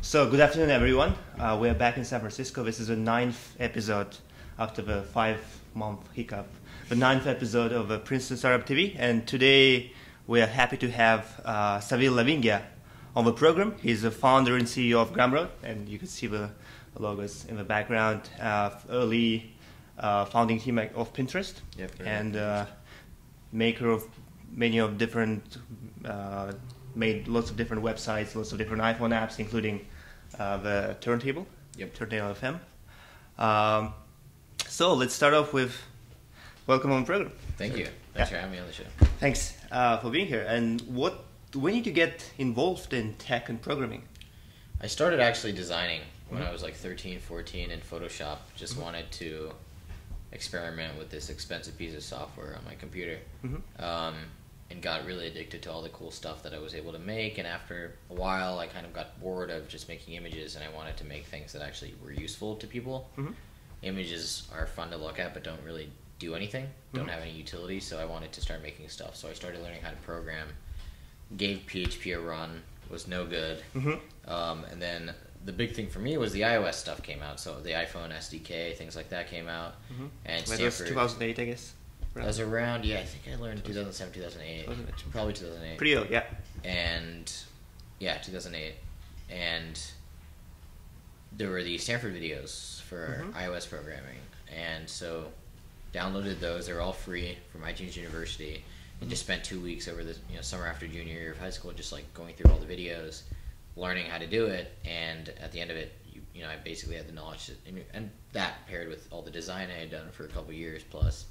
So, good afternoon, everyone. We're back in San Francisco. This is the 9th episode after the 5-month hiccup. The 9th episode of Princeton Startup TV. And today we are happy to have Sahil Lavingia on the program. He's the founder and CEO of Gumroad. And you can see the logos in the background. Early founding team of Pinterest. Yep, and maker of many of different made lots of different websites, lots of different iPhone apps, including the Turntable, Turntable FM. So let's start off with welcome on the program. Thank you. Thanks for having me on the show. Thanks for being here. And when did you get involved in tech and programming? I started actually designing when I was like 13, 14 in Photoshop. Just wanted to experiment with this expensive piece of software on my computer. And got really addicted to all the cool stuff that I was able to make, and after a while I kind of got bored of just making images, and I wanted to make things that actually were useful to people. Images are fun to look at but don't really do anything, don't have any utility, so I wanted to start making stuff. So I started learning how to program, gave PHP a run, was no good. And then the big thing for me was the iOS stuff came out, so the iPhone SDK, things like that came out. And That was 2008, I guess. That was around, I think I learned 2007, 2008. Probably 2008. Pretty old, yeah. And, 2008. And there were the Stanford videos for iOS programming. And so downloaded those. They were all free from iTunes University. And just spent 2 weeks over the summer after junior year of high school just like going through all the videos, learning how to do it. And at the end of it, I basically had the knowledge. And that paired with all the design I had done for a couple years plus.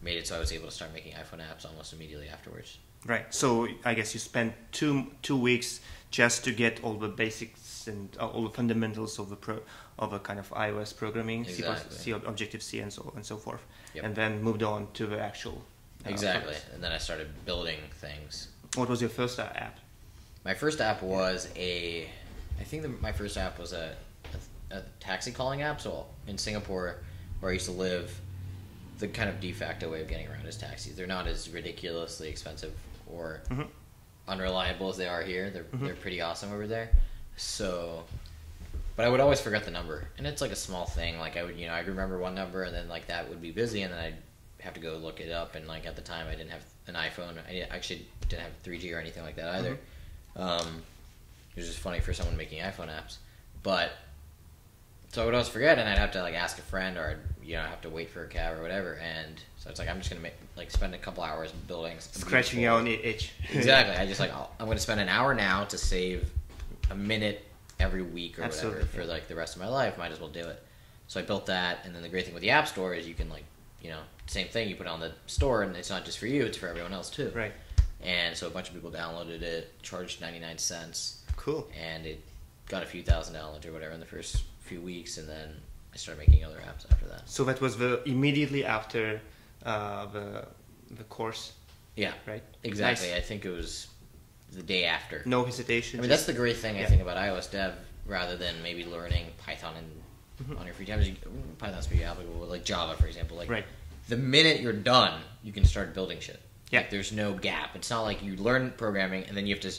Made it so I was able to start making iPhone apps almost immediately afterwards. Right. So I guess you spent two weeks just to get all the basics and all the fundamentals of a kind of iOS programming, Exactly. C, Objective-C, and so forth, Yep. and then moved on to the actual. Exactly. products. And then I started building things. What was your first app? My first app was my first app was a taxi calling app. So in Singapore, where I used to live, the kind of de facto way of getting around is taxis. They're not as ridiculously expensive or unreliable as they are here. They're pretty awesome over there. So, but I would always forget the number, and it's like a small thing. Like I'd remember one number, and then like that would be busy, and then I'd have to go look it up. And like at the time, I didn't have an iPhone. I actually didn't have 3G or anything like that either. It was just funny for someone making iPhone apps, but. So I would always forget, and I'd have to like ask a friend, or have to wait for a cab or whatever. And so it's like I'm just gonna spend a couple hours building, Scratching your own itch. Exactly. I just I'm gonna spend an hour now to save a minute every week or Absolutely, whatever for like the rest of my life. Might as well do it. So I built that, and then the great thing with the App Store is you can same thing. You put it on the store, and it's not just for you; it's for everyone else too. Right. And so a bunch of people downloaded it, charged 99 cents. Cool. And it got a few $1,000 or whatever in the first few weeks, and then I started making other apps after that. So that was immediately after the course. Yeah. Right. Exactly. Nice. I think it was the day after. No hesitation. I mean, that's the great thing I think about iOS dev, rather than maybe learning Python on your free time. Python's pretty applicable, like Java, for example. Like right. The minute you're done, you can start building shit. Yeah. Like there's no gap. It's not like you learn programming and then you have to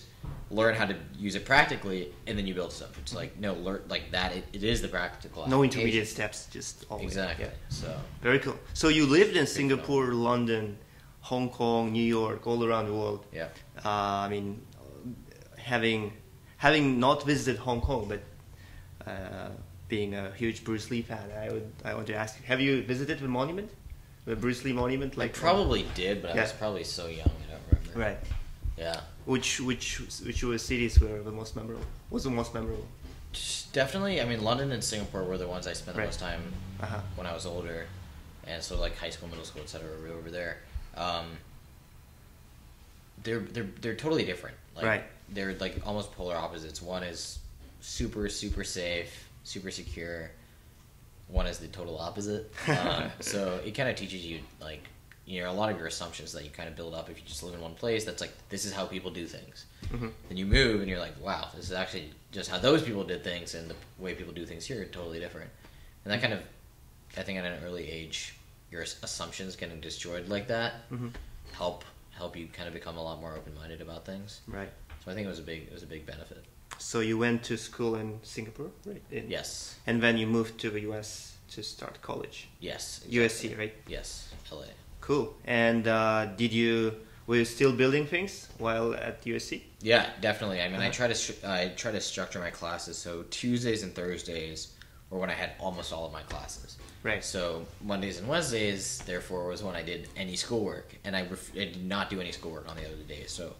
learn how to use it practically and then you build stuff. It's like no, learn like that. It is the practical. No intermediate steps, just always. Exactly. Yeah. So very cool. So you lived in Singapore, London, Hong Kong, New York, all around the world. Yeah. I mean, having not visited Hong Kong, but being a huge Bruce Lee fan, I want to ask you: have you visited the monument, the Bruce Lee monument? I probably did, but I was probably so young I don't remember. Right. Yeah. Which cities were the most memorable? Was the most memorable? Definitely. I mean, London and Singapore were the ones I spent the most time when I was older, and so like high school, middle school, etc. were over there. They're totally different. Like, right. They're like almost polar opposites. One is super safe, super secure. One is the total opposite. So it kind of teaches you like a lot of your assumptions that you kind of build up if you just live in one place. That's like this is how people do things. Then you move and you're like, wow, this is actually just how those people did things, and the way people do things here are totally different. And that kind of, I think, at an early age, your assumptions getting destroyed like that help you kind of become a lot more open minded about things. Right. So I think it was a big benefit. So you went to school in Singapore, right? Yes. And then you moved to the US to start college. Yes. Exactly. USC, right? Yes. LA. Cool. And were you still building things while at USC? Yeah, definitely. I mean, I try to structure my classes so Tuesdays and Thursdays were when I had almost all of my classes. Right. So Mondays and Wednesdays, therefore, was when I did any schoolwork, and I did not do any schoolwork on the other days. So,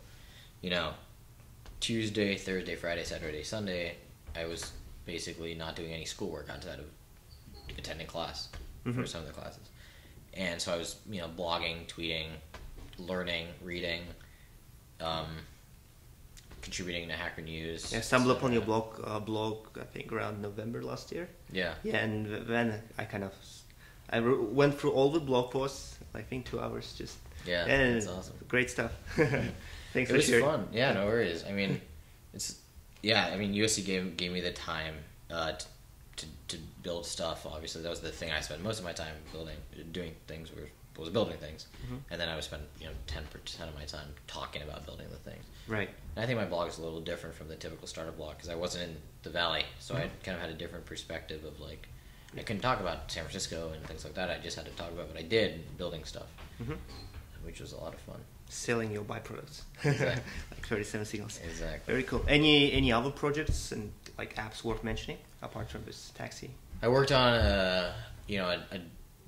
Tuesday, Thursday, Friday, Saturday, Sunday, I was basically not doing any schoolwork outside of attending class for some of the classes. And so I was, blogging, tweeting, learning, reading, contributing to Hacker News. Yeah, I stumbled upon your blog, I think around November last year. Yeah. Yeah, and then I went through all the blog posts, I think 2 hours just. Yeah, and that's awesome. Great stuff. Thanks for sharing. It was fun. Yeah, no worries. I mean, USC gave me the time to build stuff. Obviously, that was the thing I spent most of my time doing things was building things, and then I would spend 10% of my time talking about building the things. Right. And I think my blog is a little different from the typical startup blog because I wasn't in the Valley, so I kind of had a different perspective of I couldn't talk about San Francisco and things like that. I just had to talk about what I did, building stuff, which was a lot of fun. Selling your byproducts, exactly. like 37 signals. Exactly. Very cool. Any other projects and apps worth mentioning apart from this taxi? I worked on a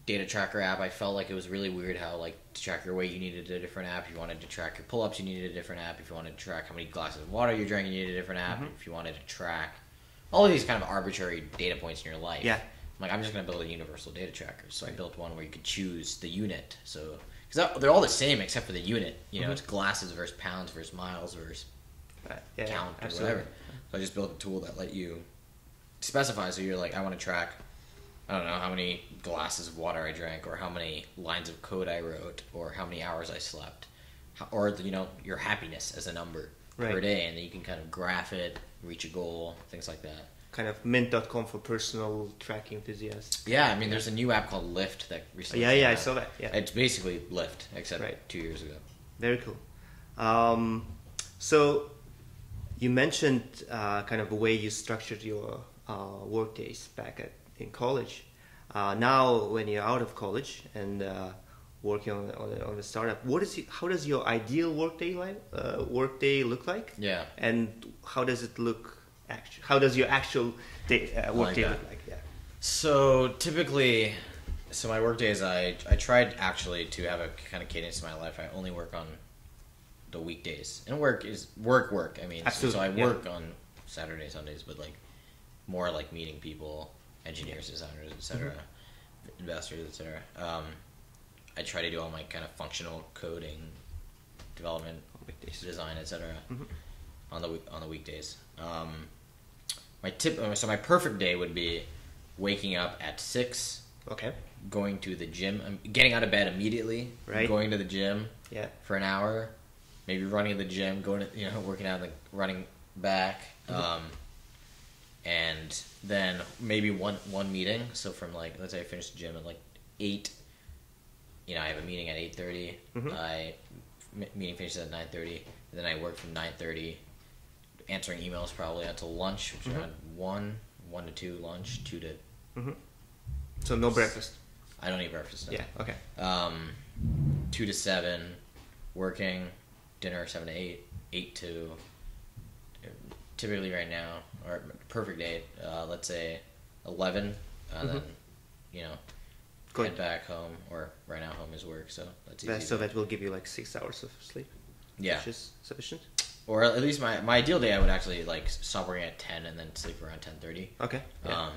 data tracker app. I felt like it was really weird how to track your weight you needed a different app. If you wanted to track your pull-ups you needed a different app. If you wanted to track how many glasses of water you're drinking you needed a different app. If you wanted to track all of these kind of arbitrary data points in your life. Yeah. I'm just going to build a universal data tracker. So I built one where you could choose the unit. So because they're all the same except for the unit. It's glasses versus pounds versus miles versus count or whatever. So I just built a tool that let you specify. So you're I want to track, I don't know, how many glasses of water I drank, or how many lines of code I wrote, or how many hours I slept, or your happiness as a number per day, and then you can kind of graph it, reach a goal, things like that. Kind of mint.com for personal tracking enthusiasts. Yeah, I mean, there's a new app called Lyft that recently came out. I saw that. Yeah, it's basically Lyft except 2 years ago. Very cool. So you mentioned kind of the way you structured your work days back in college. Now, when you're out of college and working on a startup, how does your ideal workday look like? Yeah. And how does it look? How does your actual workday look like? Yeah. So typically, my work days, I tried actually to have a kind of cadence in my life. I only work on the weekdays, and work is work. I mean, absolutely. So I work on Saturdays, Sundays, but more meeting people, engineers, designers, etc., investors, etc. I try to do all my kind of functional coding, development, design, etc. On the weekdays. My perfect day would be waking up at 6. Okay. Going to the gym, getting out of bed immediately. Right. Going to the gym. Yeah. For an hour, maybe running to the gym, going to working out, running back. And then maybe one meeting. So from let's say I finish the gym at 8. I have a meeting at 8:30. Meeting finishes at 9:30. And then I work from 9:30, answering emails probably until lunch, which is around 1 to 2 lunch, 2 to. So no breakfast. I don't eat breakfast. No. Yeah. Okay. 2 to 7, working, dinner 7 to 8, 8 to. Typically right now, or perfect day, let's say 11, then head back home, or right now home is work, so that's easy. So that will give you 6 hours of sleep. Yeah, which is sufficient. Or at least my ideal day, I would actually stop working at 10 and then sleep around 10:30. Okay. Yeah.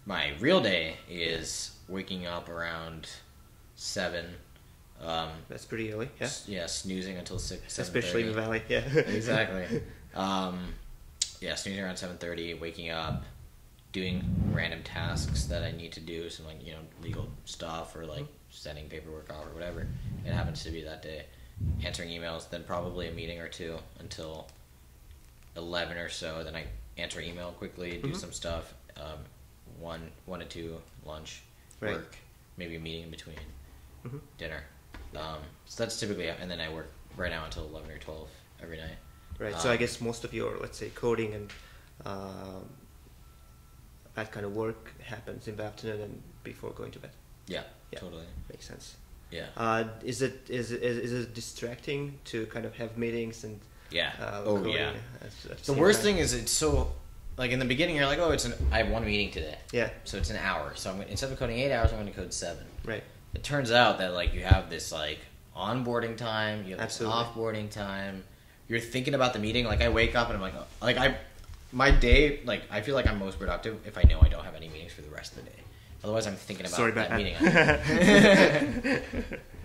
My real day is waking up around 7. That's pretty early. Yeah. Yeah, snoozing until 6. Especially in the Valley. Yeah. Exactly. Snoozing around 7:30, waking up, doing random tasks that I need to do, some legal stuff or sending paperwork off or whatever it happens to be that day. Answering emails, then probably a meeting or two until 11 or so. Then I answer email quickly, do some stuff. 1 to 2 lunch, work, maybe a meeting in between, dinner. So that's typically, and then I work right now until 11 or 12 every night. Right. So I guess most of your, let's say, coding and that kind of work happens in the afternoon and before going to bed. Yeah. Totally. Makes sense. Yeah. Is it distracting to kind of have meetings and coding at the worst thing is it's so, like, in the beginning you're like, oh, I have one meeting today. Yeah. So it's an hour. So instead of coding 8 hours, I'm going to code 7. Right. It turns out that, like, you have this, like, onboarding time, you have this offboarding time. You're thinking about the meeting. Like, I wake up and I'm like, my day, like, I feel like I'm most productive if I know I don't have any meetings for the rest of the day. Otherwise, I'm thinking about that meeting.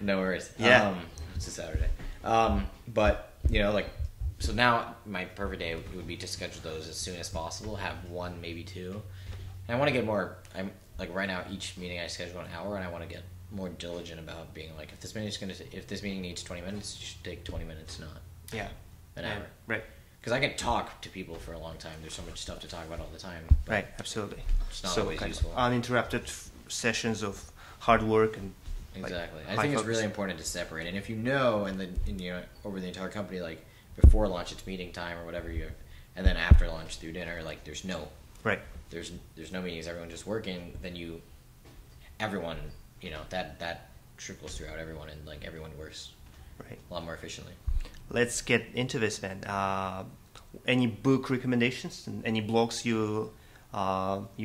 No worries. Yeah. It's a Saturday. But, you know, like, so now my perfect day would be to schedule those as soon as possible, have one, maybe two. And I want to get more, I'm like, right now, each meeting I schedule an hour, and I want to get more diligent about being like, if this meeting needs 20 minutes, it should take 20 minutes, not an hour. Right. Because I can talk to people for a long time. There's so much stuff to talk about all the time. Right, absolutely. It's not always useful. Uninterrupted sessions of hard work and exactly. I think it's really important to separate. And if you know, over the entire company, like, before lunch it's meeting time or whatever and then after lunch through dinner, like, there's no meetings. Everyone's just working. Then everyone, that trickles throughout everyone, and, like, everyone works a lot more efficiently. Let's get into this then. Any book recommendations and any blogs you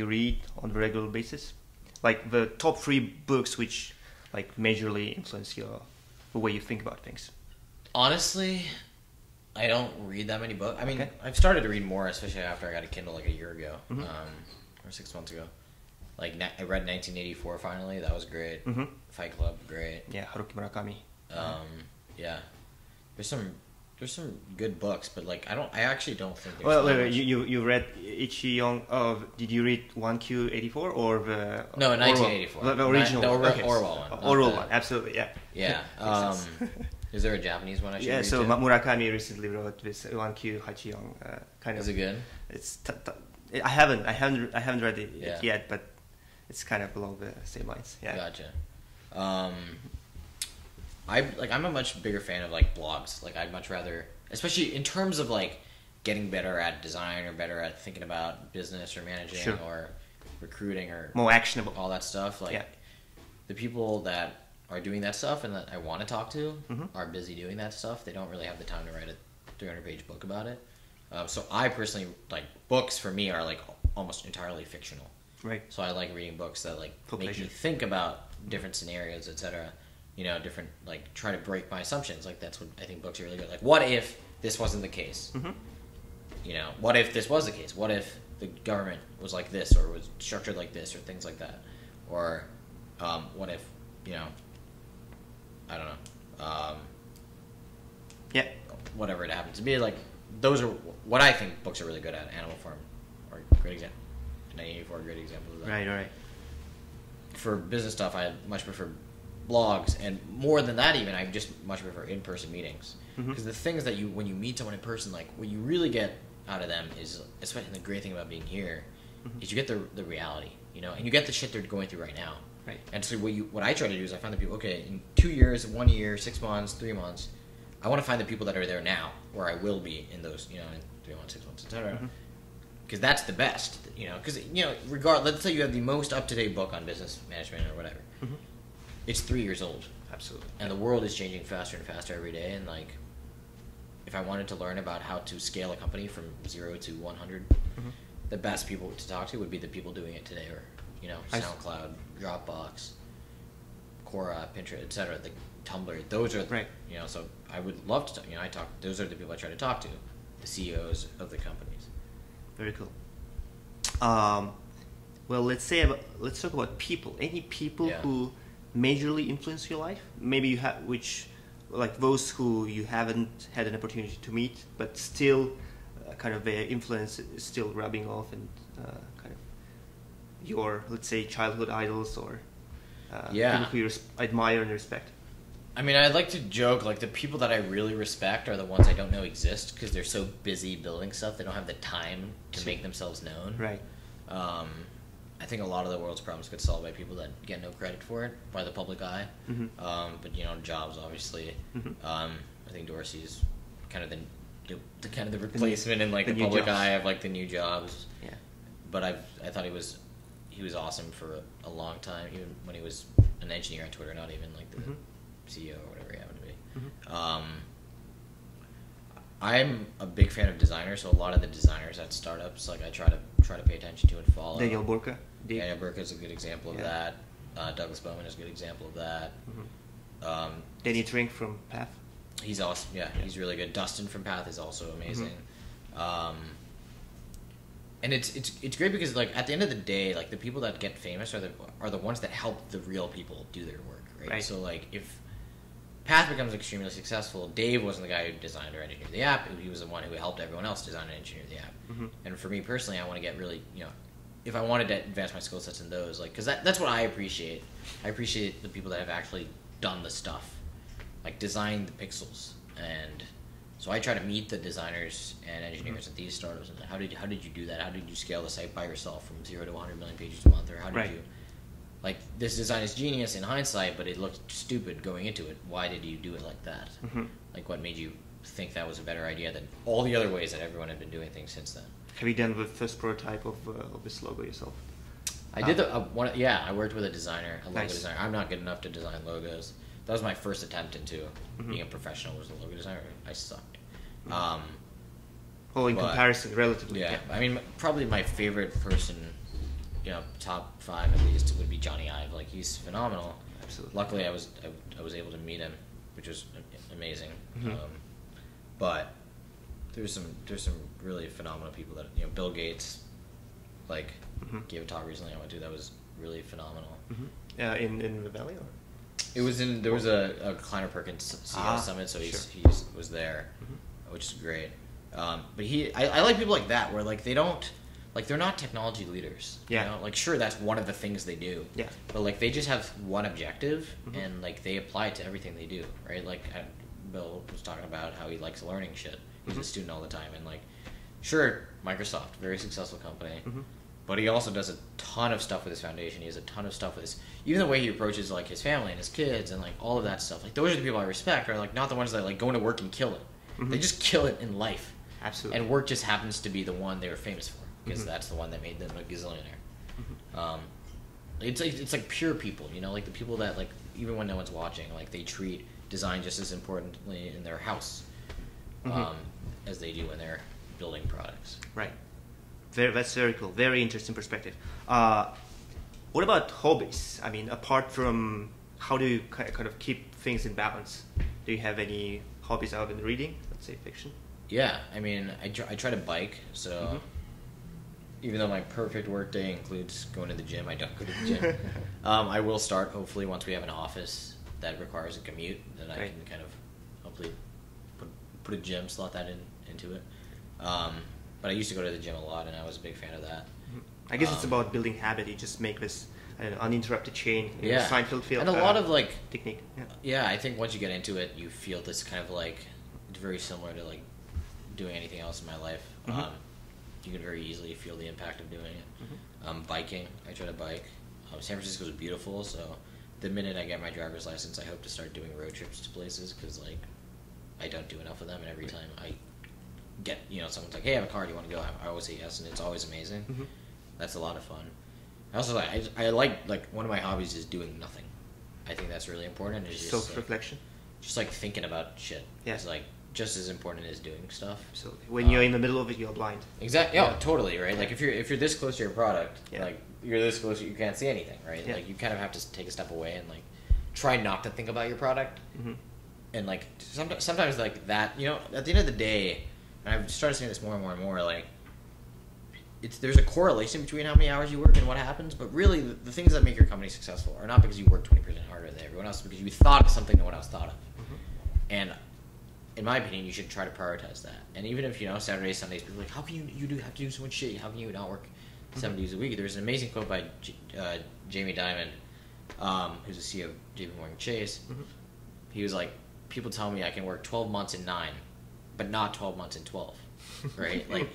read on a regular basis? Like the top 3 books which, like, majorly influence the way you think about things. Honestly, I don't read that many books. I mean, I've started to read more, especially after I got a Kindle like a year ago, or 6 months ago. Like, I read 1984 finally. That was great. Fight Club, great. Yeah, Haruki Murakami. Yeah. There's some good books, but, like, I actually don't think there's wait, you read Ichiyong. Did you read 1Q84 or the No, 1984. The original Orwell one. Orwell one, absolutely, yeah. Yeah. Is there a Japanese one I should read? Yeah, so Murakami recently wrote this 1Q Hachiyong kind of. Is it good? It's I haven't read it yet, but it's kind of along the same lines. Yeah. Gotcha. I'm a much bigger fan of, like, blogs. Like, I'd much rather, especially in terms of, like, getting better at design or better at thinking about business or managing or recruiting or more actionable, all that stuff. Like, the people that are doing that stuff and that I want to talk to are busy doing that stuff. They don't really have the time to write a 300-page book about it. So I personally, like, books for me are, like, almost entirely fictional. Right. So I like reading books that, like, make me think about different scenarios, etc. Different, like, try to break my assumptions. Like, that's what I think books are really good. Like, what if this wasn't the case? What if this was the case? What if the government was like this, or was structured like this, or things like that? Or what if, I don't know. Whatever it happens to be. Like, those are what I think books are really good at. Animal Farm, or great example. 1984, great example of that. Right. For business stuff, I much prefer blogs, and more than that even, I just much prefer in-person meetings, because the things that when you meet someone in person, like, what you really get out of them is, especially the great thing about being here, is you get the reality, and you get the shit they're going through right now. Right. And so what I try to do is I find the people, okay, in 2 years, 1 year, 6 months, 3 months, I want to find the people that are there now, where I will be in those, in 3 months, 6 months, etc. Because that's the best, because, let's say you have the most up-to-date book on business management or whatever. It's 3 years old. Absolutely. And the world is changing faster and faster every day. And, like, if I wanted to learn about how to scale a company from 0 to 100, the best people to talk to would be the people doing it today, or, SoundCloud, Dropbox, Quora, Pinterest, etc. The Tumblr. Those are, so I would love to talk, those are the people I try to talk to, the CEOs of the companies. Very cool. Well, let's talk about people. Any people who majorly influence your life? Maybe you have, like those who you haven't had an opportunity to meet, but still kind of their influence is still rubbing off, and kind of your, let's say, childhood idols, or people who you admire and respect. I mean, I'd like to joke, like, the people that I really respect are the ones I don't know exist, because they're so busy building stuff, they don't have the time to make themselves known. Right. I think a lot of the world's problems get solved by people that get no credit for it by the public eye. But Jobs, obviously. I think Dorsey's kind of the kind of the replacement in like the public eye of like the new jobs. Yeah. But I thought he was awesome for a long time, even when he was an engineer on Twitter, not even like the CEO or whatever he happened to be. I'm a big fan of designers, so a lot of the designers at startups, like I try to pay attention to and follow. Daniel Burka. Daniel Burka is a good example of that. Douglas Bowman is a good example of that. Danny Trink from Path. He's awesome. Yeah, he's really good. Dustin from Path is also amazing. And it's great because like at the end of the day, like the people that get famous are the ones that help the real people do their work, right? So like if Path becomes extremely successful, Dave wasn't the guy who designed or engineered the app. He was the one who helped everyone else design and engineer the app. And for me personally, I want to get really, if I wanted to advance my skill sets in those, like, because that's what I appreciate. I appreciate the people that have actually done the stuff, like designed the pixels. And so I try to meet the designers and engineers at these startups and how did you do that? How did you scale the site by yourself from 0 to 100 million pages a month? Or how did you, like, this design is genius in hindsight, but it looked stupid going into it. Why did you do it like that? Like, what made you think that was a better idea than all the other ways that everyone had been doing things since then? Have you done the first prototype of this logo yourself? I did I worked with a designer, a logo designer. I'm not good enough to design logos. That was my first attempt into being a professional, was a logo designer. I sucked. In comparison, relatively. Yeah, I mean, probably my favorite person, top 5 at least, would be Johnny Ive. Like, he's phenomenal. Absolutely. Luckily, I was able to meet him, which was amazing. But there's some really phenomenal people that Bill Gates, like, gave a talk recently I went to that was really phenomenal. In the Valley, or? It was there was a Kleiner Perkins CEO summit, so he was there, which is great. But I like people like that where like they don't, like they're not technology leaders. Like sure that's one of the things they do. But like they just have one objective and like they apply it to everything they do, right? Like Bill was talking about how he likes learning shit. He's a student all the time, and like sure Microsoft, very successful company. But he also does a ton of stuff with his foundation. He has a ton of stuff with his, even the way he approaches like his family and his kids and like all of that stuff. Like those are the people I respect. Are like not the ones that like go into work and kill it. They just kill it in life. Absolutely. And work just happens to be the one they were famous for because that's the one that made them a gazillionaire. It's like pure people, like the people that like even when no one's watching, like they treat design just as importantly in their house as they do when they're building products. Right. That's very cool. Very interesting perspective. What about hobbies? I mean, apart from how do you kind of keep things in balance? Do you have any hobbies other than reading? Let's say fiction. Yeah, I mean, I try to bike. So even though my perfect work day includes going to the gym, I don't go to the gym. I will start hopefully once we have an office that requires a commute. Then I can kind of hopefully put a gym, slot that into it. But I used to go to the gym a lot, and I was a big fan of that. I guess it's about building habit. You just make this uninterrupted chain. Seinfeld feel. And a lot of like technique. Yeah, I think once you get into it, you feel this kind of like it's very similar to like doing anything else in my life. You can very easily feel the impact of doing it. Biking, I try to bike. San Francisco is beautiful, so the minute I get my driver's license, I hope to start doing road trips to places because like I don't do enough of them, and every time I get someone's like, hey, I have a car, do you want to go? I always say yes, and it's always amazing. That's a lot of fun. I also I like one of my hobbies is doing nothing. I think that's really important. It's just self-reflection, just like thinking about shit. It's like just as important as doing stuff. Absolutely. When you're in the middle of it, you're blind. Exactly. Yeah, totally. Right. Like if you're this close to your product, like you're this close, you can't see anything. Right. Like you kind of have to take a step away and like try not to think about your product. And like sometimes like that, at the end of the day. And I've started saying this more and more and more, like, there's a correlation between how many hours you work and what happens, but really the things that make your company successful are not because you work 20% harder than everyone else, because you thought of something no one else thought of. And in my opinion, you should try to prioritize that. And even if, Saturdays, Sundays, people are like, how can you have to do so much shit? How can you not work 7 days a week? There's an amazing quote by Jamie Dimon, who's the CEO of JP Morgan Chase. He was like, people tell me I can work 12 months in 9. But not 12 months in 12, right? Like,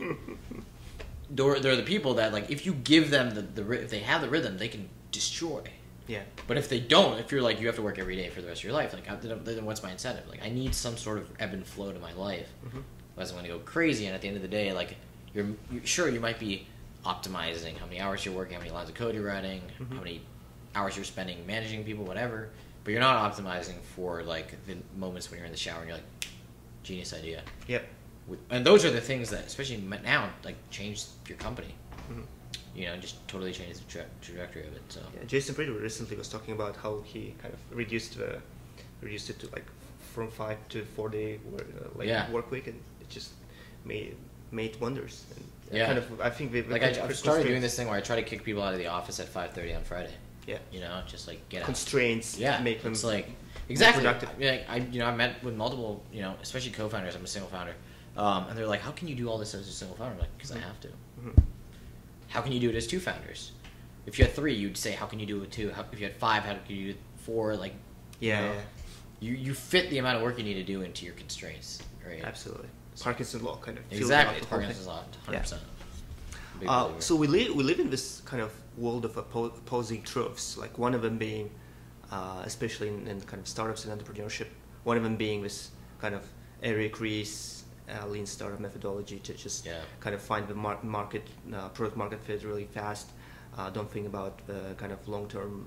they're the people that, like, if you give them if they have the rhythm, they can destroy. Yeah. But if they don't, if you're like, you have to work every day for the rest of your life, like, then what's my incentive? Like, I need some sort of ebb and flow to my life doesn't want to go crazy. And at the end of the day, like you're sure you might be optimizing how many hours you're working, how many lines of code you're writing, how many hours you're spending managing people, whatever. But you're not optimizing for like the moments when you're in the shower and you're like, genius idea. Yep. And those are the things that, especially now, like change your company. You know, just totally change the trajectory of it. So yeah, Jason Fried recently was talking about how he kind of reduced it to like from 5 to 4 day work week, and it just made wonders. And kind of, I think I've started doing this thing where I try to kick people out of the office at 5:30 on Friday. Yeah. You know, just like get constraints. out. Yeah. Make them it's like exactly productive. Like I met with multiple, especially co-founders. I'm a single founder, and they're like, "How can you do all this as a single founder?" I'm like, "Because I have to." How can you do it as two founders? If you had 3, you'd say, "How can you do it with 2?" If you had 5, how can you do it 4? Like, you fit the amount of work you need to do into your constraints, right? Absolutely. Parkinson's law kind of. Exactly, it's Parkinson's law, 100%. So we live in this kind of world of opposing truths. Like one of them being, especially in kind of startups and entrepreneurship, one of them being this kind of Eric Ries lean startup methodology to just kind of find the product market fit really fast. Don't think about the kind of long term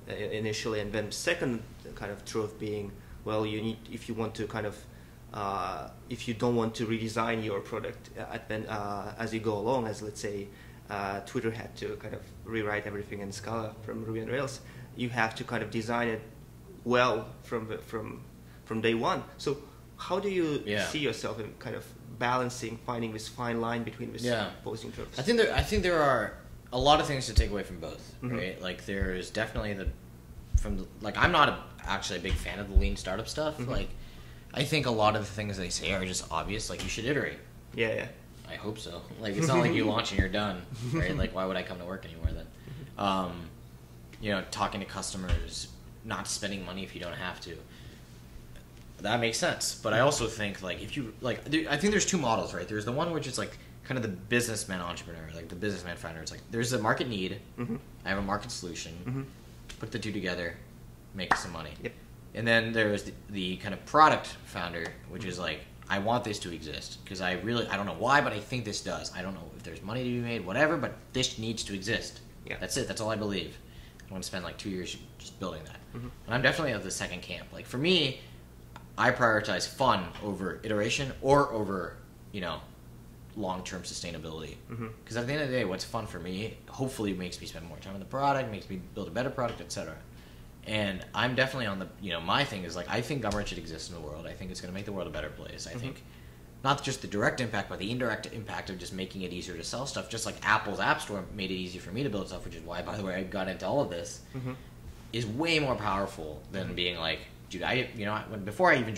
initially, and then second kind of truth being, well, you need, if you want to kind of if you don't want to redesign your product as you go along, as let's say Twitter had to kind of rewrite everything in Scala from Ruby on Rails, you have to kind of design it well from day one. So how do you see yourself in kind of finding this fine line between these opposing truths? I think there are a lot of things to take away from both, right? Like there's definitely I'm not actually a big fan of the lean startup stuff. Like I think a lot of the things they say are just obvious. Like you should iterate. Yeah. I hope so. Like it's not like you launch and you're done, right? Like why would I come to work anymore then? Talking to customers, not spending money if you don't have to. That makes sense, but I also think like if you I think there's 2 models, right? There's the one which is like kind of the businessman entrepreneur, like the businessman founder. It's like there's a market need, I have a market solution, put the 2 together, make some money. Yep. And then there's the kind of product founder, which is like I want this to exist because I don't know why, but I think this does. I don't know if there's money to be made, whatever, but this needs to exist. Yeah. That's it. That's all I believe. I want to spend like 2 years just building that. And I'm definitely of the second camp. Like for me, I prioritize fun over iteration or over, long-term sustainability. Because at the end of the day, what's fun for me hopefully makes me spend more time on the product, makes me build a better product, etc. And I'm definitely on the, my thing is like, I think Gumroad should exist in the world. I think it's going to make the world a better place. I think not just the direct impact, but the indirect impact of just making it easier to sell stuff. Just like Apple's App Store made it easy for me to build stuff, which is why, by the way, I got into all of this, is way more powerful than being like, dude, before I even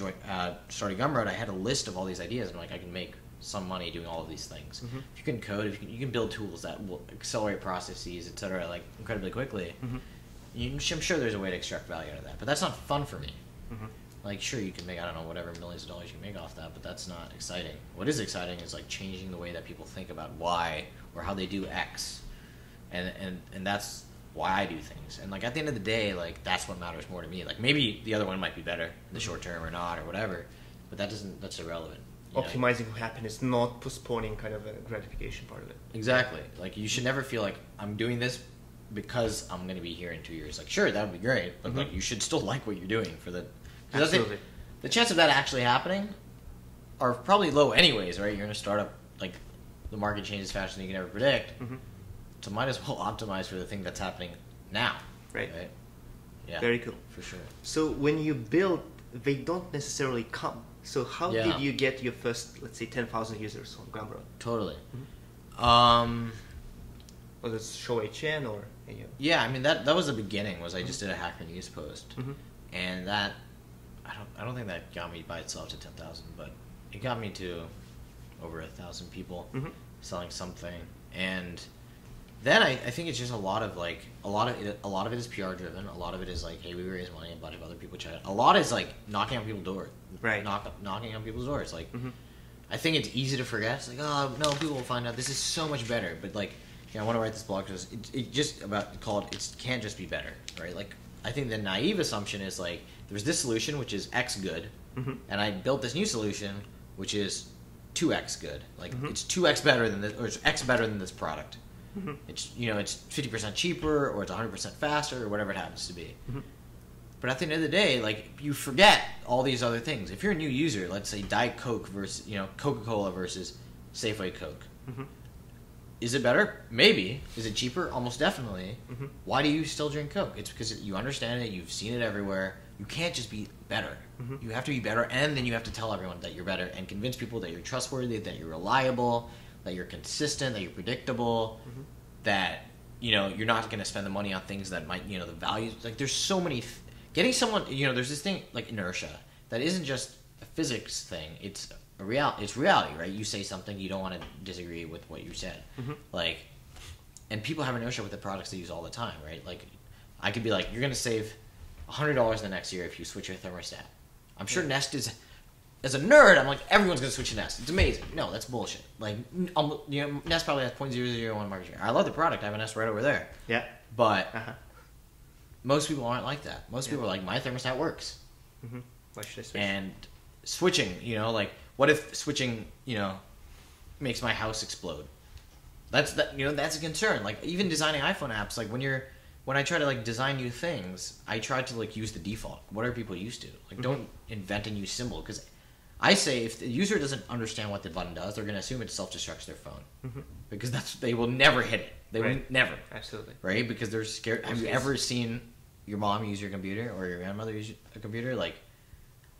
started Gumroad, I had a list of all these ideas, and like I can make some money doing all of these things. If you can code, you can build tools that will accelerate processes, etc., like incredibly quickly. I'm sure there's a way to extract value out of that, but that's not fun for me. Like, sure, you can make, I don't know, whatever millions of dollars you can make off that, but that's not exciting. What is exciting is like changing the way that people think about why or how they do X, and that's why I do things. And like at the end of the day, like that's what matters more to me. Like maybe the other one might be better in the short term or not or whatever, but that's irrelevant. Optimizing happiness, not postponing kind of a gratification part of it. Exactly. Like you should never feel like I'm doing this because I'm going to be here in 2 years. Like sure, that would be great, but like you should still like what you're doing for the. Absolutely. The chance of that actually happening are probably low anyways, right? You're in a startup, like the market changes faster than you can ever predict. So might as well optimize for the thing that's happening now. Right? Yeah. Very cool. For sure. So when you build, they don't necessarily come. So how did you get your first, let's say, 10,000 users on Gumroad? Totally. Was it Show HN or? Yeah, I mean that was the beginning. Was I just did a Hacker News post, and that I don't think that got me by itself to 10,000, but it got me to over 1,000 people selling something, and then I think it's just a lot of it is PR driven. A lot of it is like, hey, we raise money, a bunch of other people try it. A lot is like knocking on people's doors, right? Knocking on people's doors. Like, I think it's easy to forget. It's like, oh no, people will find out this is so much better. But like, I want to write this blog because it just about called it can't just be better, right? Like, I think the naive assumption is like there's this solution which is X good, and I built this new solution which is 2x good. Like it's 2x better than this, or it's x better than this product. It's it's 50% cheaper, or it's 100% faster, or whatever it happens to be. But at the end of the day, like, you forget all these other things. If you're a new user, let's say Diet Coke versus Coca-Cola versus Safeway Coke. Is it better? Maybe. Is it cheaper? Almost definitely. Why do you still drink Coke? It's because you understand it. You've seen it everywhere. You can't just be better. You have to be better, and then you have to tell everyone that you're better and convince people that you're trustworthy, that you're reliable, that you're consistent, that you're predictable, that you're not going to spend the money on things that might the values. Like, there's so many. Getting someone there's this thing like inertia that isn't just a physics thing. It's it's reality, right? You say something, you don't want to disagree with what you said. Like, and people have inertia with the products they use all the time, right? Like, I could be like, you're going to save $100 the next year if you switch your thermostat. I'm sure Nest is, as a nerd, I'm like, everyone's going to switch to Nest. It's amazing. No, that's bullshit. Like, Nest probably has 0.001 market share. I love the product. I have a Nest right over there. Yeah. But most people aren't like that. Most people are like, my thermostat works. Why should I switch? And switching, like, what if switching, makes my house explode? That's a concern. Like, even designing iPhone apps, like, when I try to, like, design new things, I try to, like, use the default. What are people used to? Like, don't invent a new symbol, because I say if the user doesn't understand what the button does, they're going to assume it self-destructs their phone, because they will never hit it. They will never. Absolutely. Right? Because they're scared. Have you ever seen your mom use your computer or your grandmother use a computer? Like,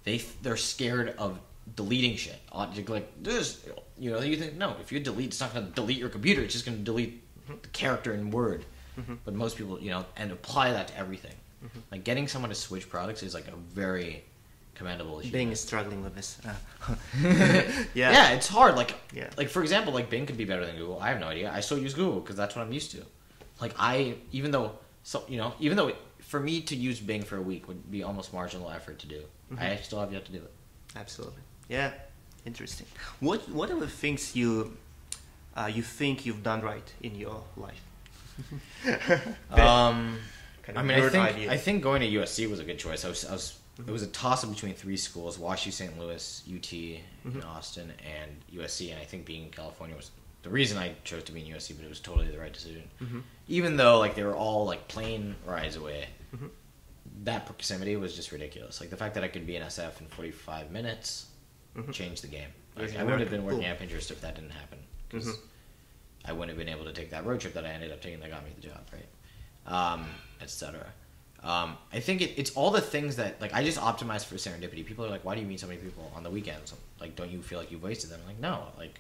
they're scared of deleting shit. Like, this, you think, no, if you delete, it's not going to delete your computer. It's just going to delete the character in Word. But most people, and apply that to everything. Like, getting someone to switch products is, like, a very commendable issue. Bing is struggling with this. Yeah, it's hard. Like, for example, like, Bing could be better than Google. I have no idea. I still use Google because that's what I'm used to. Like, even though for me to use Bing for a week would be almost marginal effort to do, I still have yet to do it. Absolutely. Yeah. Interesting. What are the things you think you've done right in your life? I think going to USC was a good choice. It was a toss-up between three schools: WashU, St. Louis, UT in Austin, and USC. And I think being in California was the reason I chose to be in USC, but it was totally the right decision. Even though, like, they were all, like, plane rides away, that proximity was just ridiculous. Like, the fact that I could be in SF in 45 minutes changed the game. Like, I wouldn't have been working at Pinterest if that didn't happen, because I wouldn't have been able to take that road trip that I ended up taking that got me the job, right? Etc. I think it's all the things that, like, I just optimized for serendipity. People are like, why do you meet so many people on the weekends? Like, don't you feel like you've wasted them? I'm like, no. Like,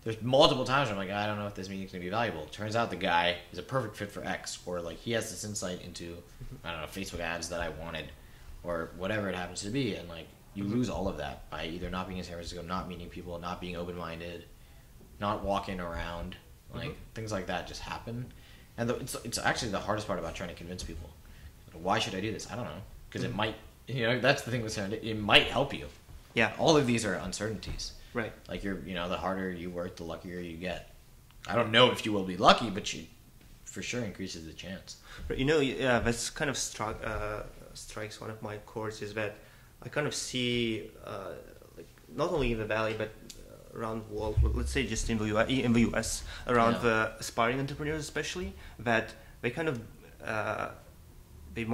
there's multiple times where I'm like, I don't know if this meeting's going to be valuable. Turns out the guy is a perfect fit for X, or, like, he has this insight into, I don't know, Facebook ads that I wanted, or whatever it happens to be. And, like, you lose all of that by either not being in San Francisco, not meeting people, not being open-minded, not walking around. Like, things like that just happen. And it's actually the hardest part about trying to convince people. Why should I do this? I don't know. Because it might, that's the thing with serendipity. It might help you. Yeah. All of these are uncertainties. Right. Like, the harder you work, the luckier you get. I don't know if you will be lucky, but you for sure increases the chance. But, that's kind of strikes one of my chords, is that I kind of see, like, not only in the Valley, but around the world, let's say just in the US, around the aspiring entrepreneurs especially, that they kind of, they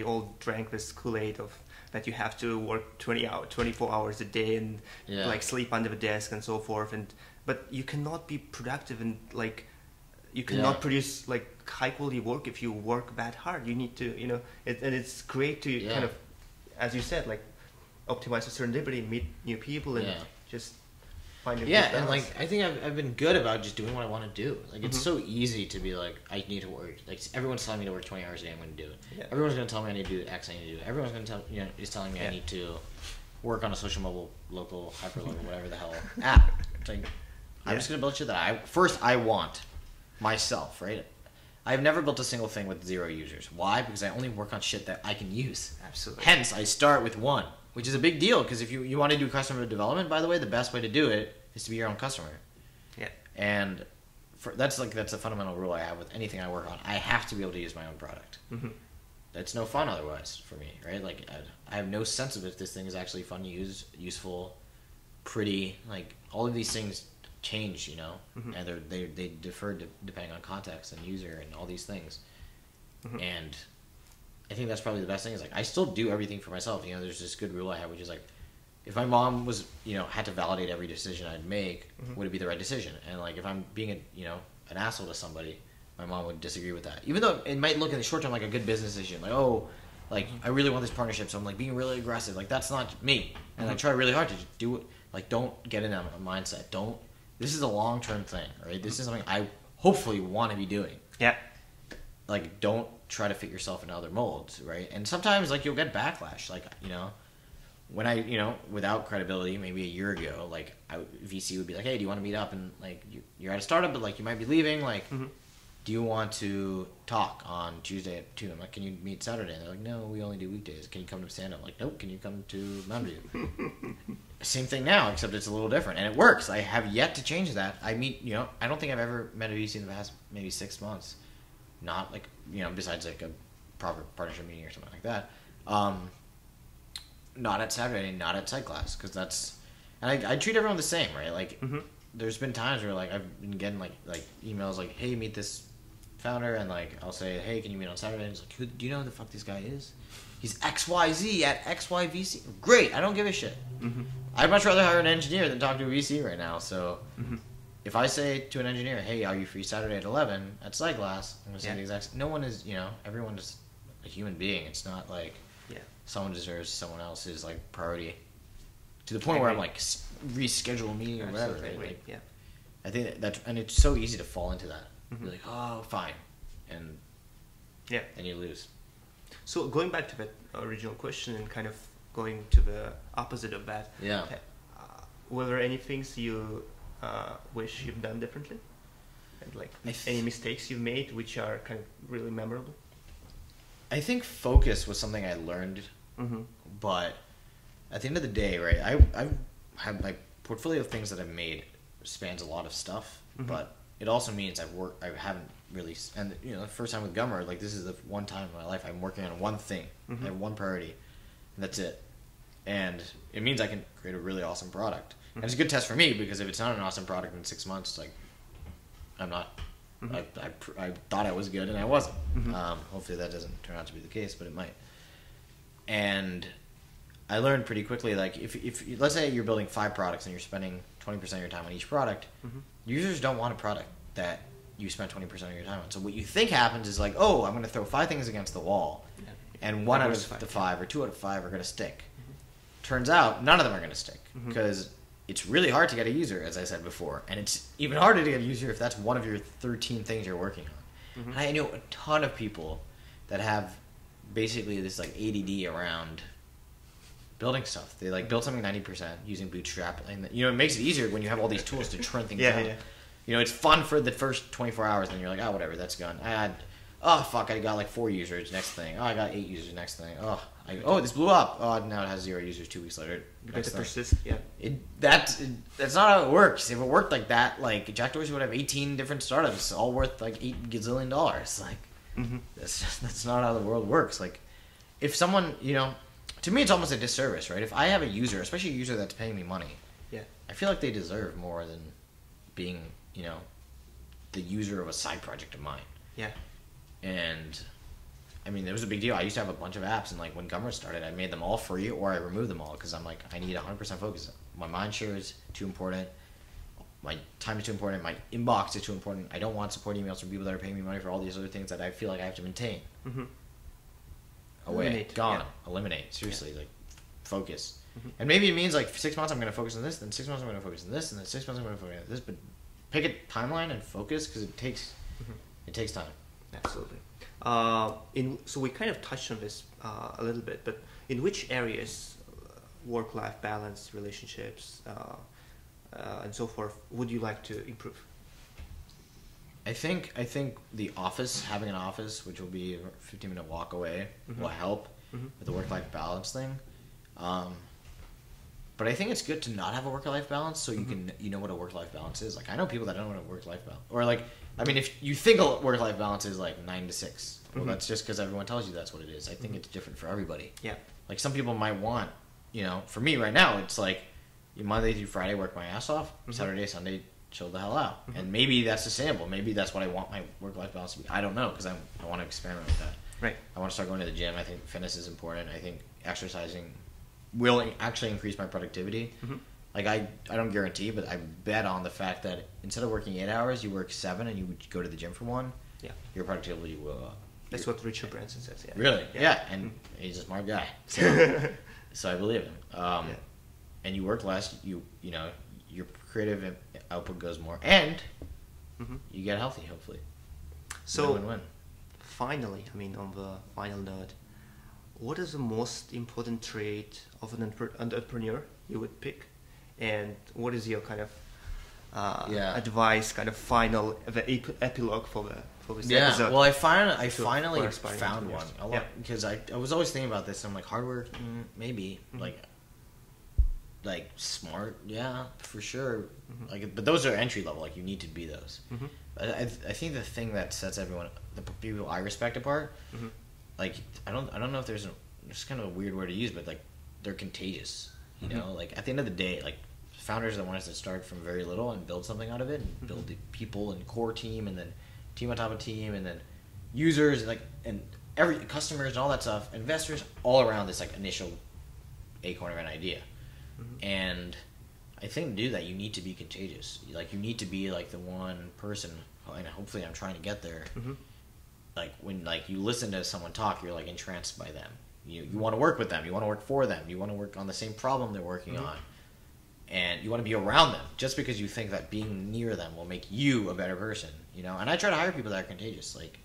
all drank this Kool-Aid of that you have to work 24 hours a day and like sleep under the desk and so forth, but you cannot be productive and, like, you cannot produce, like, high quality work if you work that hard. You need to, and it's great to kind of, as you said, like, optimize for serendipity, meet new people, and just find your good balance. Like, I think I've been good about just doing what I want to do. Like, it's so easy to be like, I need to work. Like, everyone's telling me to work 20 hours a day. I'm going to do it. Yeah. Everyone's going to tell me I need to do X. I need to do it. Everyone's going to tell is telling me I need to work on a social mobile, local, hyperlocal, whatever the hell app. It's like, I'm just going to build shit that I want myself, right? I've never built a single thing with 0 users. Why? Because I only work on shit that I can use. Absolutely. Hence, I start with 1. Which is a big deal, because if you want to do customer development, by the way, the best way to do it is to be your own customer. Yeah. And that's a fundamental rule I have with anything I work on. I have to be able to use my own product. That's no fun otherwise for me, right? Like, I have no sense of if this thing is actually fun to use, useful, pretty like all of these things change, Mm-hmm. and they differ depending on context and user and all these things. Mm-hmm. And I think that's probably the best thing is like I still do everything for myself. There's this good rule I have, which is like if my mom was had to validate every decision I'd make, Mm-hmm. would it be the right decision? And like if I'm being an asshole to somebody, my mom would disagree with that. Even though it might look in the short term like a good business decision, like like I really want this partnership, so I'm like being really aggressive. Like that's not me, and I try really hard to do it. Like don't get in that mindset. This is a long term thing, right? This is something I hopefully want to be doing. Yeah. Like don't try to fit yourself in other molds, right? And sometimes like you'll get backlash. Like when I without credibility, maybe a year ago, like VC would be like, hey, do you want to meet up? And like you're at a startup, but like you might be leaving, like. Mm-hmm. Do you want to talk on Tuesday at 2? I'm like, can you meet Saturday? And they're like, no, we only do weekdays. Can you come to stand-up? I'm like, nope, can you come to Mountain View? Same thing now, except it's a little different. And it works. I have yet to change that. I meet, I don't think I've ever met a VC in the past maybe 6 months. Not like, besides like a proper partnership meeting or something like that. Not at Saturday, not at site class. Because that's, and I treat everyone the same, right? Like, mm-hmm. There's been times where like I've been getting like emails like, hey, meet this founder, and like I'll say, hey, can you meet on Saturday? And it's like, do you know who the fuck this guy is? He's XYZ at XYVC. Great, I don't give a shit. Mm-hmm. I'd much rather hire an engineer than talk to a VC right now. So mm-hmm. If I say to an engineer, hey, are you free Saturday at 11 at SciClass? I'm gonna say the exact. No one is, everyone is a human being. It's not like someone deserves someone else's like priority to the point where I'm like reschedule a meeting or whatever. Right? Like, yeah. I think that, and it's so easy to fall into that. Mm-hmm. You're like, oh, fine, and you lose. So going back to that original question and kind of going to the opposite of that, were there any things you wish you've done differently, and like any mistakes you've made which are kind of really memorable? I think focus was something I learned, mm-hmm. but at the end of the day, right, I've had my portfolio of things that I've made spans a lot of stuff, mm-hmm. but it also means I haven't really, and the first time with Gumroad, like this is the one time in my life I'm working on one thing, mm-hmm. I have one priority, and that's it. And it means I can create a really awesome product. Mm-hmm. And it's a good test for me, because if it's not an awesome product in 6 months, like I'm not, mm-hmm. I thought I was good and I wasn't. Mm-hmm. Hopefully that doesn't turn out to be the case, but it might. And I learned pretty quickly, like if let's say you're building 5 products and you're spending 20% of your time on each product, mm-hmm. users don't want a product that you spend 20% of your time on. So what you think happens is like, oh, I'm going to throw 5 things against the wall, and 1 out of the 5 or 2 out of 5 are going to stick. Mm-hmm. Turns out none of them are going to stick, because mm-hmm. it's really hard to get a user, as I said before, and it's even harder to get a user if that's one of your 13 things you're working on. Mm-hmm. And I know a ton of people that have basically this like ADD around building stuff. They like build something 90% using Bootstrap, and it makes it easier when you have all these tools to turn things down. Yeah. It's fun for the first 24 hours, and you're like, oh, whatever, that's gone. I got like 4 users, next thing. Oh, I got 8 users, next thing. This blew up. Oh, now it has 0 users 2 weeks later. You got to persist, That's not how it works. If it worked like that, like Jack Dorsey would have 18 different startups, all worth like $8 gazillion. Like, mm-hmm. that's not how the world works. Like, if someone, to me, it's almost a disservice, right? If I have a user, especially a user that's paying me money, I feel like they deserve more than being, the user of a side project of mine. Yeah. And I mean, it was a big deal. I used to have a bunch of apps, and like when Gumroad started, I made them all free or I removed them all, because I'm like, I need 100% focus. My mind share is too important. My time is too important. My inbox is too important. I don't want support emails from people that are paying me money for all these other things that I feel like I have to maintain. Mm-hmm. Away, gone, eliminate. Seriously, like focus. Mm-hmm. And maybe it means like 6 months I'm going to focus on this, then 6 months I'm going to focus on this, and then 6 months I'm going to focus on this. But pick a timeline and focus, because it takes time. Absolutely. So we kind of touched on this a little bit, but in which areas, work-life balance, relationships, and so forth, would you like to improve? I think the office, having an office, which will be a 15-minute walk away, will help with the work-life balance thing. But I think it's good to not have a work-life balance, so you can what a work-life balance is. Like, I know people that don't know what a work-life balance, or like, I mean, if you think a work-life balance is like 9 to 6, well, that's just because everyone tells you that's what it is. I think it's different for everybody. Yeah. Like, some people might want, for me right now, it's like Monday through Friday work my ass off. Saturday, Sunday, chill the hell out. And maybe that's sustainable. Maybe that's what I want my work-life balance to be. I don't know, because I want to experiment with that. Right. I want to start going to the gym. I think fitness is important. I think exercising will actually increase my productivity. Like, I don't guarantee, but I bet on the fact that instead of working 8 hours, you work 7 and you would go to the gym for 1. Yeah. Your productivity will go up. That's what Richard Branson says. Yeah. Really? Yeah. And he's a smart guy. So I believe him. And you work less. You know, your creative output goes more, and you get healthy. Hopefully. So win-win. Finally, I mean, on the final note, what is the most important trait of an entrepreneur you would pick, and what is your kind of advice, kind of final epilogue for this episode? Well, I finally found one. Because I was always thinking about this. I'm like, hard work, maybe. Like smart, yeah, for sure. Like, but those are entry level. Like, you need to be those. I think the thing that sets everyone, the people I respect apart, like, I don't know if there's it's kind of a weird word to use, but like, they're contagious. You know, like, at the end of the day, like, founders are the ones that start from very little and build something out of it, and build the people and core team, and then team on top of team, and then users, like, and every customers and all that stuff, investors, all around this like initial acorn of an idea. And I think to do that, you need to be contagious. Like, you need to be like the one person, and hopefully I'm trying to get there. Like, when like you listen to someone talk, you're like entranced by them. You want to work with them. You want to work for them. You want to work on the same problem they're working on. And you want to be around them, just because you think that being near them will make you a better person, you know? And I try to hire people that are contagious. Like,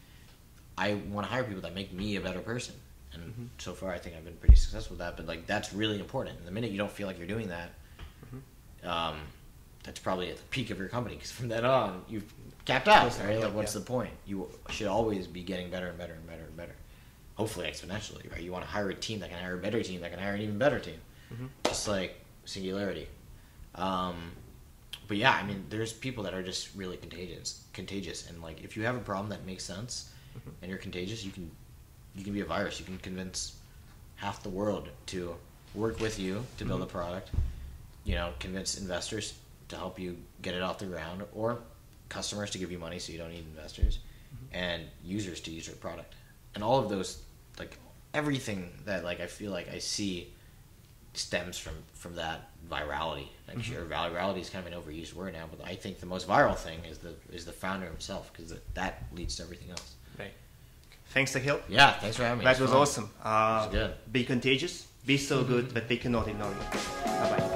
I want to hire people that make me a better person. And so far, I think I've been pretty successful with that. But, like, that's really important. And the minute you don't feel like you're doing that, that's probably at the peak of your company. Because from then on, you've capped out, right? Like, what's the point? You should always be getting better and better and better and better. Hopefully exponentially, right? You want to hire a team that can hire a better team that can hire an even better team. Just like singularity. But yeah, I mean, there's people that are just really contagious, and like, if you have a problem that makes sense and you're contagious, you can be a virus. You can convince half the world to work with you to build a product, you know, convince investors to help you get it off the ground, or customers to give you money so you don't need investors, and users to use your product. And all of those, like, everything that, like, I feel like I see stems from that virality. Like, sure, virality is kind of an overused word now, but I think the most viral thing is the founder himself, because that leads to everything else. Right. Thanks, Sahil. Yeah, thanks for having me. That was awesome. It was good. Be contagious, be so good that they cannot ignore you. Bye-bye.